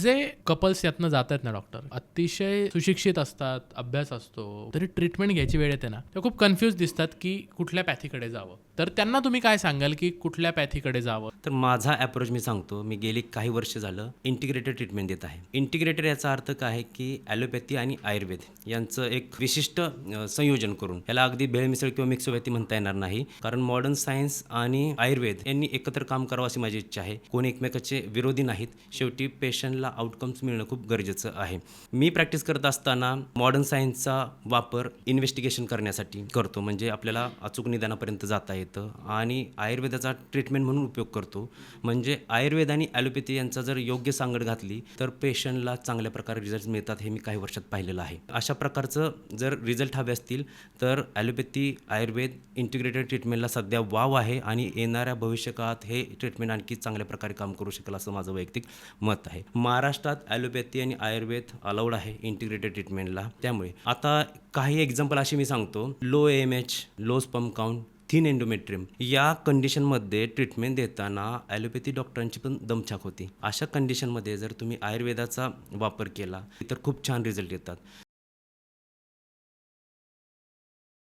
जे कपल्स यातनं जात आहेत ना डॉक्टर, अतिशय सुशिक्षित असतात, अभ्यास असतो, तरी ट्रीटमेंट घ्यायची वेळ येते ना, ते खूप कन्फ्यूज दिसतात की कुठल्या पॅथीकडे जावं. तर त्यांना तुम्ही काय सांगाल की कुठल्या पॅथीकडे जावं? तर माझा अप्रोच मी सांगतो, मी गेली काही वर्ष झालं इंटिग्रेटेड ट्रीटमेंट देत आहे. इंटिग्रेटेड याचा अर्थ काय आहे, की ॲलोपॅथी आणि आयुर्वेद यांचं एक विशिष्ट संयोजन करून याला अगदी भेळमिसळ किंवा मिक्सोपॅथी म्हणता येणार नाही. कारण मॉडर्न सायन्स आणि आयुर्वेद यांनी एकत्र काम करावं अशी माझी इच्छा आहे. कोणी एकमेकाचे विरोधी नाहीत. शेवटी पेशंटला आउटकम्स मिळणं खूप गरजेचं आहे. मी प्रॅक्टिस करत असताना मॉडर्न सायन्सचा वापर इन्व्हेस्टिगेशन करण्यासाठी करतो. म्हणजे आपल्याला अचूक निदानापर्यंत जाता येतं आणि आयुर्वेदाचा ट्रीटमेंट म्हणून उपयोग करतो. म्हणजे आयुर्वेद आणि ॲलोपॅथी यांचा जर योग्य सांगड घातली तर पेशंटला चांगल्या प्रकारे रिझल्ट मिळतात, हे मी काही वर्षात पाहिलेलं आहे. अशा प्रकारचं जर रिझल्ट हवे असतील तर ॲलोपॅथी, आयुर्वेद इंटिग्रेटेड ट्रीटमेंटला सध्या वाव आहे आणि येणाऱ्या भविष्यकाळात हे ट्रीटमेंट आणखी चांगल्या प्रकारे काम करू शकेल असं माझं वैयक्तिक मत आहे. महाराष्ट्रात ॲलोपॅथी आणि आयुर्वेद अलाउड आहे इंटिग्रेटेड ट्रीटमेंटला. त्यामुळे आता काही एक्झाम्पल अशी मी सांगतो. Low AMH, low sperm count, thin endometrium या कंडिशनमध्ये ट्रीटमेंट देताना ॲलोपॅथी डॉक्टरांची पण दमछाक होती. अशा कंडिशनमध्ये जर तुम्ही आयुर्वेदाचा वापर केला तर खूप छान रिझल्ट येतात.